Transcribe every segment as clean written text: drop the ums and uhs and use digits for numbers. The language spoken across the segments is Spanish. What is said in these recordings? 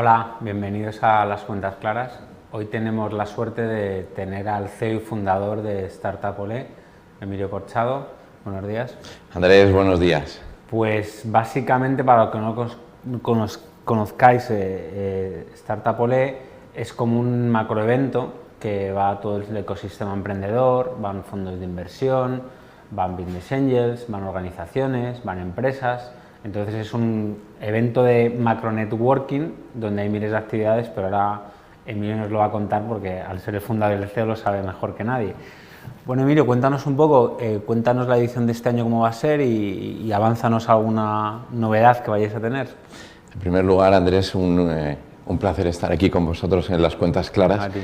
Hola, bienvenidos a Las Cuentas Claras. Hoy tenemos la suerte de tener al CEO y fundador de Startup Olé, Emilio Corchado. Buenos días. Andrés, buenos días. Pues básicamente, para los que no conozcáis, Startup Olé es como un macroevento que va a todo el ecosistema emprendedor, van fondos de inversión, van business angels, van organizaciones, van empresas. Entonces es un evento de macro networking donde hay miles de actividades, pero ahora Emilio nos lo va a contar porque al ser el fundador del CEO lo sabe mejor que nadie. Bueno, Emilio, cuéntanos un poco, cuéntanos la edición de este año cómo va a ser y avánzanos alguna novedad que vayáis a tener. En primer lugar, Andrés, un placer estar aquí con vosotros en Las Cuentas Claras. A ti.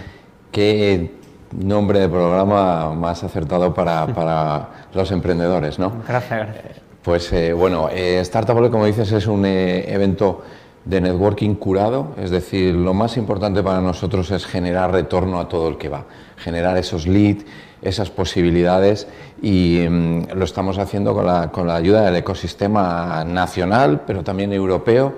Qué nombre de programa más acertado para los emprendedores, ¿no? Gracias. Pues bueno, Startup Olé, como dices, es un evento de networking curado, es decir, lo más importante para nosotros es generar retorno a todo el que va, generar esos leads, esas posibilidades y lo estamos haciendo con la ayuda del ecosistema nacional, pero también europeo,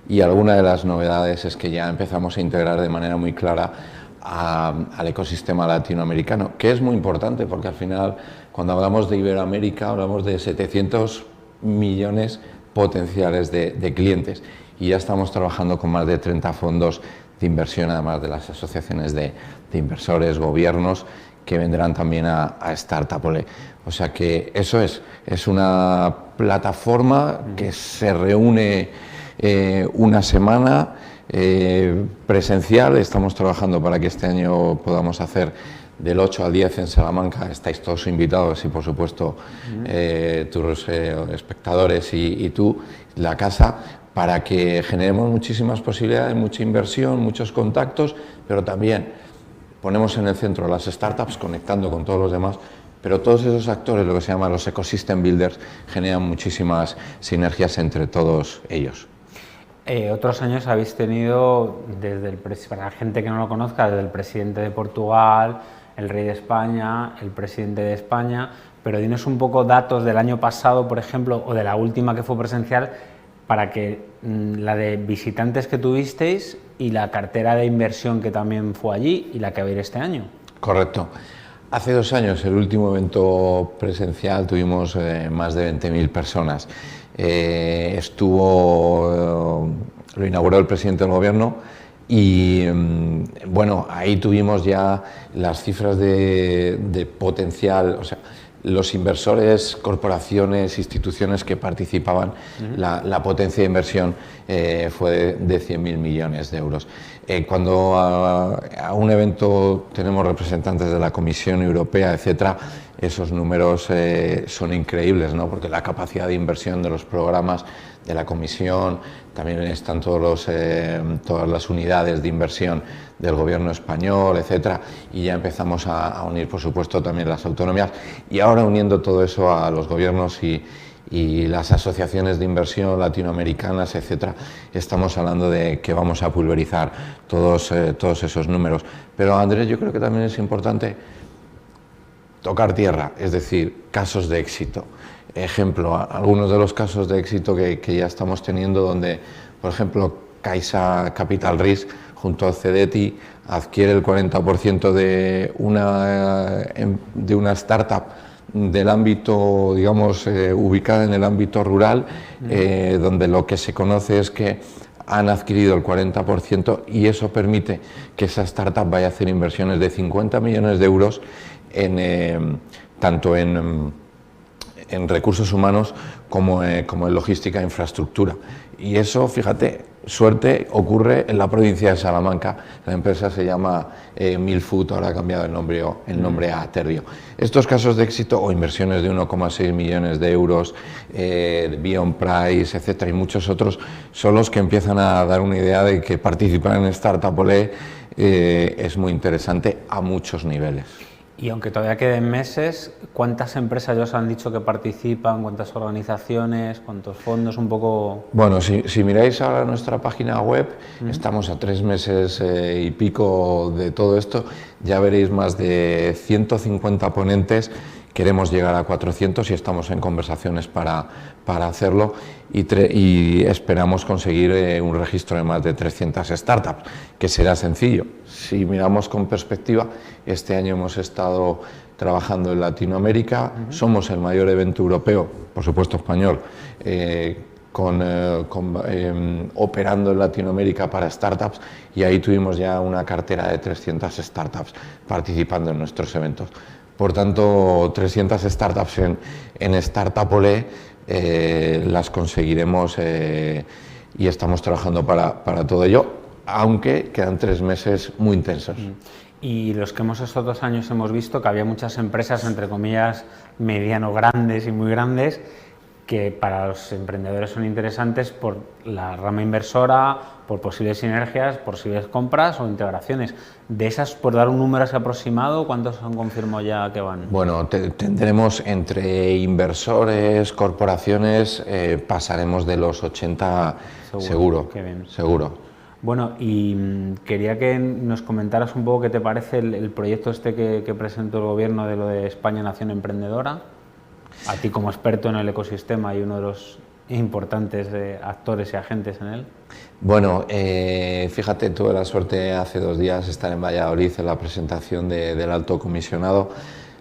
y alguna de las novedades es que ya empezamos a integrar de manera muy clara al ecosistema latinoamericano, que es muy importante porque al final, cuando hablamos de Iberoamérica, hablamos de 700 millones potenciales de clientes y ya estamos trabajando con más de 30 fondos de inversión, además de las asociaciones de inversores, gobiernos, que vendrán también a Startup Olé. O sea que eso es una plataforma que se reúne una semana presencial. Estamos trabajando para que este año podamos hacer del 8 al 10 en Salamanca. Estáis todos invitados y, por supuesto, tus espectadores y tú, la casa, para que generemos muchísimas posibilidades, mucha inversión, muchos contactos, pero también ponemos en el centro las startups conectando con todos los demás, pero todos esos actores, lo que se llama los ecosystem builders, generan muchísimas sinergias entre todos ellos. Otros años habéis tenido, para la gente que no lo conozca, desde el presidente de Portugal, el rey de España, el presidente de España, pero dinos un poco datos del año pasado, por ejemplo, o de la última que fue presencial, para que la de visitantes que tuvisteis y la cartera de inversión que también fue allí y la que va a ir este año. Correcto. Hace 2 años, el último evento presencial, tuvimos más de 20.000 personas. Lo inauguró el presidente del gobierno y bueno, ahí tuvimos ya las cifras de potencial, o sea, los inversores, corporaciones, instituciones que participaban, la potencia de inversión fue de 100.000 millones de euros. Cuando a un evento tenemos representantes de la Comisión Europea, etcétera, esos números son increíbles, ¿no? Porque la capacidad de inversión de los programas de la Comisión, también están todas las unidades de inversión del gobierno español, etcétera, y ya empezamos a unir, por supuesto, también las autonomías, y ahora uniendo todo eso a los gobiernos y las asociaciones de inversión latinoamericanas, etcétera, estamos hablando de que vamos a pulverizar todos esos números. Pero, Andrés, yo creo que también es importante tocar tierra, es decir, casos de éxito. Ejemplo, algunos de los casos de éxito que ya estamos teniendo, donde, por ejemplo, Caixa Capital Risk, junto a Cedeti, adquiere el 40% de una startup del ámbito, digamos, ubicada en el ámbito rural, donde lo que se conoce es que han adquirido el 40% y eso permite que esa startup vaya a hacer inversiones de 50 millones de euros tanto en recursos humanos como en logística e infraestructura. Y eso, fíjate, suerte ocurre en la provincia de Salamanca. La empresa se llama Milfood, ahora ha cambiado el nombre a Terbio. Estos casos de éxito o inversiones de 1,6 millones de euros, Beyond Price, etcétera, y muchos otros, son los que empiezan a dar una idea de que participar en Startup Olé es muy interesante a muchos niveles. Y aunque todavía queden meses, ¿cuántas empresas ya os han dicho que participan? ¿Cuántas organizaciones? ¿Cuántos fondos? Un poco... Bueno, si miráis ahora nuestra página web, estamos a 3 meses y pico de todo esto. ya veréis más de 150 ponentes. Queremos llegar a 400 y estamos en conversaciones para hacerlo y esperamos conseguir un registro de más de 300 startups, que será sencillo. Si miramos con perspectiva, este año hemos estado trabajando en Latinoamérica, somos el mayor evento europeo, por supuesto español, operando en Latinoamérica para startups, y ahí tuvimos ya una cartera de 300 startups participando en nuestros eventos. Por tanto, 300 startups en Startupolé las conseguiremos y estamos trabajando para todo ello, aunque quedan 3 meses muy intensos. Y los que hemos estado 2 años hemos visto que había muchas empresas, entre comillas, mediano grandes y muy grandes, que para los emprendedores son interesantes por la rama inversora, por posibles sinergias, posibles compras o integraciones. De esas, por dar un número así aproximado, ¿cuántos han confirmado ya que van? Bueno, tendremos entre inversores, corporaciones, pasaremos de los 80 seguro. Qué bien. Seguro. Bueno, y quería que nos comentaras un poco qué te parece el proyecto este que presentó el gobierno de lo de España Nación Emprendedora. A ti como experto en el ecosistema y uno de los importantes actores y agentes en él. Bueno, fíjate, tuve la suerte hace 2 días estar en Valladolid en la presentación del Alto Comisionado.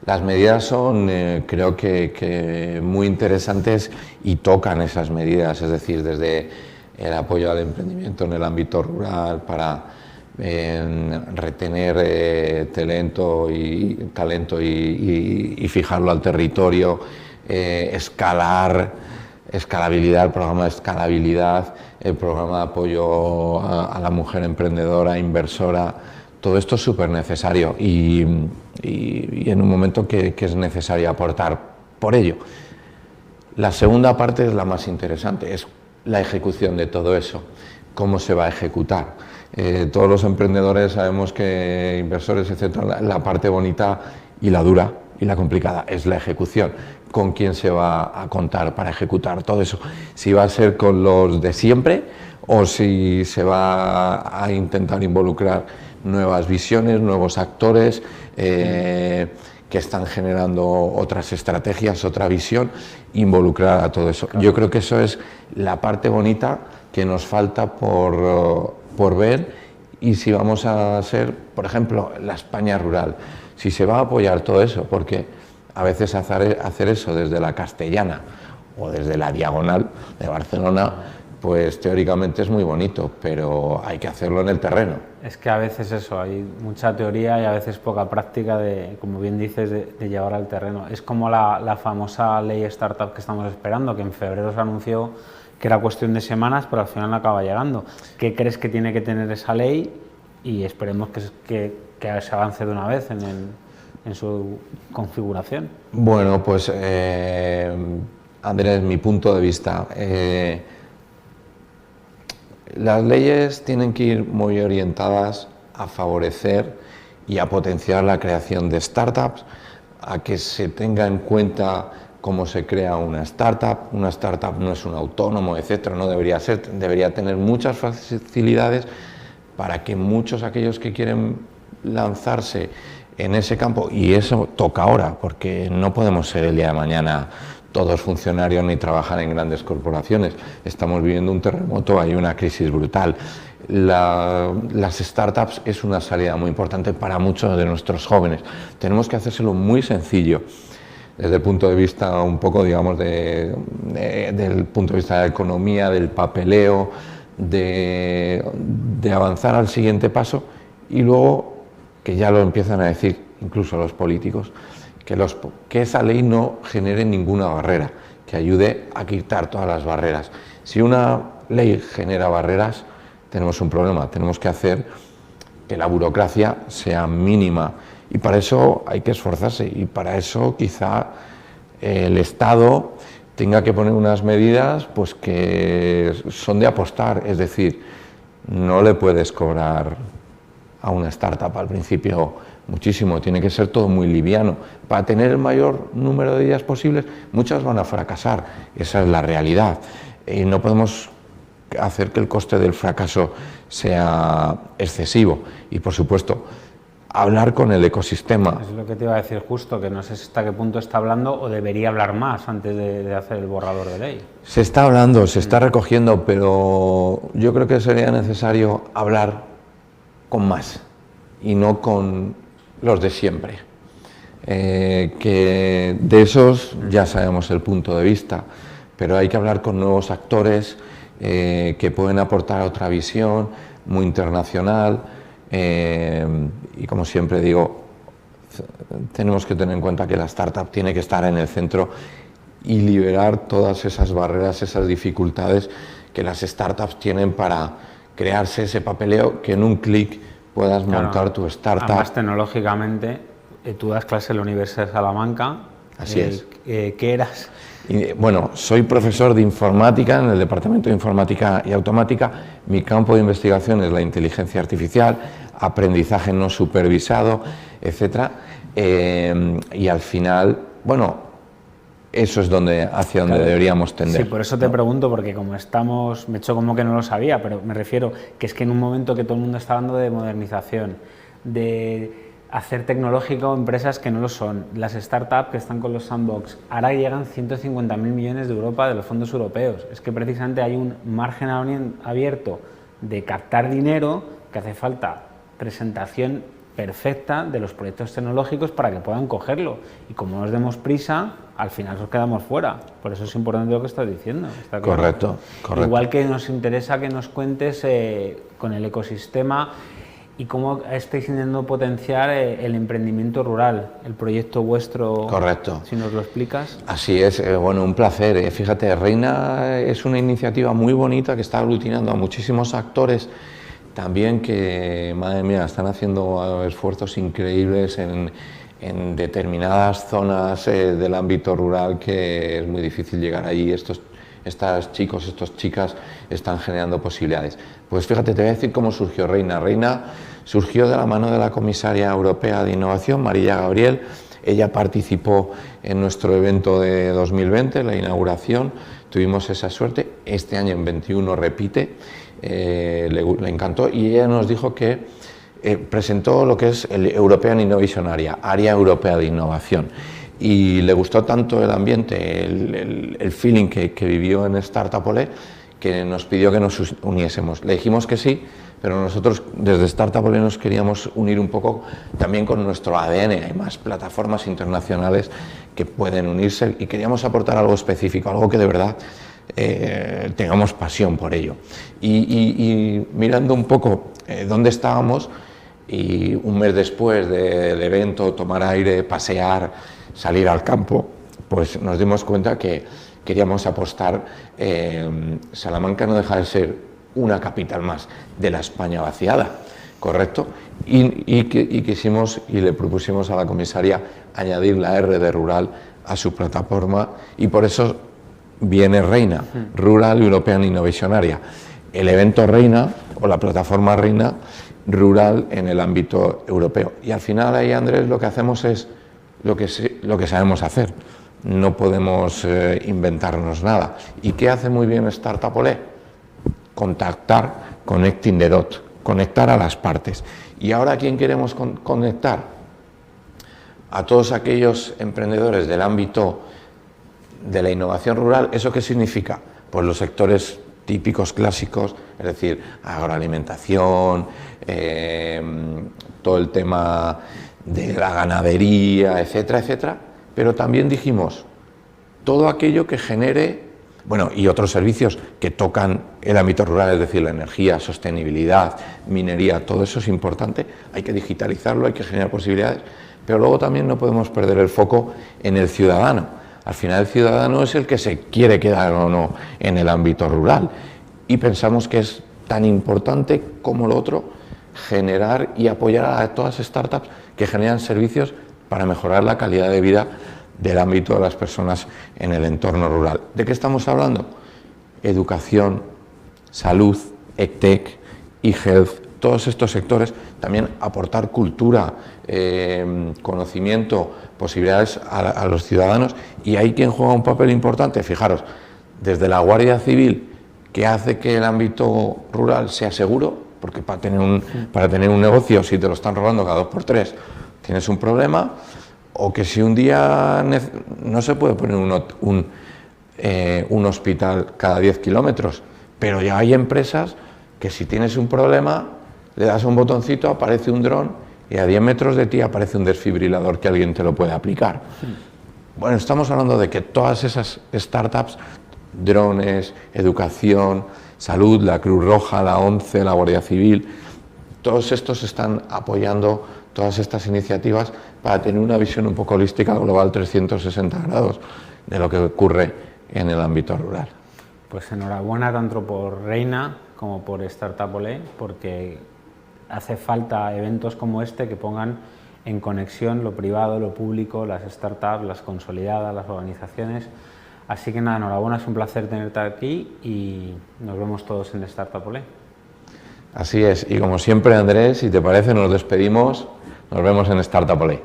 Las medidas son, creo que muy interesantes y tocan esas medidas, es decir, desde el apoyo al emprendimiento en el ámbito rural para retener talento y fijarlo al territorio, escalabilidad, el programa de escalabilidad, el programa de apoyo a la mujer emprendedora, inversora. Todo esto es súper necesario y en un momento que es necesario aportar por ello. La segunda parte es la más interesante, es la ejecución de todo eso, cómo se va a ejecutar. Todos los emprendedores sabemos que inversores, etcétera, la parte bonita y la dura y la complicada es la ejecución. ¿Con quién se va a contar para ejecutar todo eso? Si va a ser con los de siempre o si se va a intentar involucrar nuevas visiones, nuevos actores que están generando otras estrategias, otra visión, involucrar a todo eso. Claro. Yo creo que eso es la parte bonita que nos falta por ver, y si vamos a ser, por ejemplo, la España rural, si se va a apoyar todo eso, porque a veces hacer eso desde la Castellana o desde la Diagonal de Barcelona, pues teóricamente es muy bonito, pero hay que hacerlo en el terreno. Es que a veces eso, hay mucha teoría y a veces poca práctica de, como bien dices, de llevar al terreno. Es como la famosa ley startup que estamos esperando, que en febrero se anunció que era cuestión de semanas, pero al final no acaba llegando. ¿Qué crees que tiene que tener esa ley? Y esperemos que se avance de una vez en su configuración. Bueno, pues Andrés, mi punto de vista, las leyes tienen que ir muy orientadas a favorecer y a potenciar la creación de startups, a que se tenga en cuenta cómo se crea una startup. Una startup no es un autónomo, etcétera, no debería ser, debería tener muchas facilidades para que muchos aquellos que quieren lanzarse en ese campo, y eso toca ahora, porque no podemos ser el día de mañana todos funcionarios ni trabajar en grandes corporaciones. Estamos viviendo un terremoto, hay una crisis brutal. Las startups es una salida muy importante para muchos de nuestros jóvenes. Tenemos que hacérselo muy sencillo, desde el punto de vista un poco, digamos, del punto de vista de la economía, del papeleo, de avanzar al siguiente paso, y luego que ya lo empiezan a decir incluso los políticos, que esa ley no genere ninguna barrera, que ayude a quitar todas las barreras. Si una ley genera barreras, tenemos un problema, tenemos que hacer que la burocracia sea mínima, y para eso hay que esforzarse, y para eso quizá el Estado tenga que poner unas medidas pues que son de apostar, es decir, no le puedes cobrar a una startup al principio muchísimo, tiene que ser todo muy liviano. Para tener el mayor número de ideas posibles, muchas van a fracasar, esa es la realidad, y no podemos hacer que el coste del fracaso sea excesivo. Y por supuesto, hablar con el ecosistema. Es lo que te iba a decir justo, que no sé hasta qué punto está hablando o debería hablar más antes de hacer el borrador de ley. Se está hablando, se está recogiendo, pero yo creo que sería necesario hablar con más y no con los de siempre. Que de esos ya sabemos el punto de vista, pero hay que hablar con nuevos actores que pueden aportar otra visión muy internacional y, como siempre digo, tenemos que tener en cuenta que la startup tiene que estar en el centro y liberar todas esas barreras, esas dificultades que las startups tienen para crearse ese papeleo, que en un clic puedas montar tu startup. Además, tecnológicamente, tú das clase en la Universidad de Salamanca. Así es. ¿Qué eras? Bueno, soy profesor de informática en el Departamento de Informática y Automática. Mi campo de investigación es la inteligencia artificial, aprendizaje no supervisado, etcétera. Y al final, bueno, eso es hacia donde deberíamos tender. Sí, por eso te pregunto, porque como estamos, me he hecho como que no lo sabía, pero me refiero que es que en un momento que todo el mundo está hablando de modernización, de hacer tecnológico empresas que no lo son, las startups que están con los sandbox, ahora llegan 150.000 millones de Europa de los fondos europeos. Es que precisamente hay un margen abierto de captar dinero, que hace falta presentación perfecta de los proyectos tecnológicos para que puedan cogerlo, y como nos demos prisa, al final nos quedamos fuera. Por eso es importante lo que estás diciendo. ¿Está claro? Correcto. Igual que nos interesa que nos cuentes con el ecosistema y cómo estáis intentando potenciar el emprendimiento rural, el proyecto vuestro. Correcto. Si nos lo explicas. Así es, bueno, un placer. Fíjate, Reina es una iniciativa muy bonita que está aglutinando a muchísimos actores también que, madre mía, están haciendo esfuerzos increíbles en determinadas zonas del ámbito rural, que es muy difícil llegar allí. Estos chicos, estas chicas están generando posibilidades. Pues fíjate, te voy a decir cómo surgió Reina. Reina surgió de la mano de la comisaria europea de innovación, María Gabriel. Ella participó en nuestro evento de 2020, la inauguración. Tuvimos esa suerte. Este año, en 21, repite. Le encantó, y ella nos dijo que presentó lo que es el European Innovation Area, área europea de innovación, y le gustó tanto el ambiente, el feeling que vivió en Startup Olé, que nos pidió que nos uniésemos. Le dijimos que sí, pero nosotros desde Startup Olé nos queríamos unir un poco también con nuestro ADN. Hay más plataformas internacionales que pueden unirse y queríamos aportar algo específico, algo que de verdad tengamos pasión por ello. Y mirando un poco dónde estábamos, y un mes después del evento, tomar aire, pasear, salir al campo, pues nos dimos cuenta que queríamos apostar. Salamanca no deja de ser una capital más de la España vaciada, ¿correcto? Y quisimos y le propusimos a la comisaria añadir la R de rural a su plataforma, y por eso viene Reina, Rural European Innovation Area. El evento Reina, o la plataforma Reina, rural en el ámbito europeo. Y al final ahí, Andrés, lo que hacemos es lo que sabemos hacer. No podemos inventarnos nada. ¿Y qué hace muy bien Startup Olé? Contactar, connecting the dots, conectar a las partes. ¿Y ahora a quién queremos conectar? A todos aquellos emprendedores del ámbito de la innovación rural. ¿Eso qué significa? Pues los sectores típicos, clásicos, es decir, agroalimentación, todo el tema de la ganadería, etcétera, etcétera. Pero también dijimos, todo aquello que genere, bueno, y otros servicios que tocan el ámbito rural, es decir, la energía, sostenibilidad, minería, todo eso es importante, hay que digitalizarlo, hay que generar posibilidades, pero luego también no podemos perder el foco en el ciudadano. Al final el ciudadano es el que se quiere quedar o no en el ámbito rural, y pensamos que es tan importante como lo otro generar y apoyar a todas las startups que generan servicios para mejorar la calidad de vida del ámbito de las personas en el entorno rural. ¿De qué estamos hablando? Educación, salud, EdTech, eHealth, todos estos sectores. También aportar cultura, conocimiento, posibilidades a los ciudadanos. Y hay quien juega un papel importante, fijaros, desde la Guardia Civil, que hace que el ámbito rural sea seguro, porque para tener un negocio, si te lo están robando cada 2 por 3, tienes un problema, o que si un día no se puede poner un hospital cada 10 kilómetros, pero ya hay empresas que si tienes un problema, le das a un botoncito, aparece un dron y a 10 metros de ti aparece un desfibrilador que alguien te lo puede aplicar. Bueno, estamos hablando de que todas esas startups, drones, educación, salud, la Cruz Roja, la ONCE, la Guardia Civil, todos estos están apoyando todas estas iniciativas para tener una visión un poco holística, global, 360 grados de lo que ocurre en el ámbito rural. Pues enhorabuena tanto por Reina como por Startup Olé, porque hace falta eventos como este que pongan en conexión lo privado, lo público, las startups, las consolidadas, las organizaciones. Así que nada, enhorabuena, es un placer tenerte aquí y nos vemos todos en Startup Olé. Así es, y como siempre, Andrés, si te parece, nos despedimos, nos vemos en Startup Olé.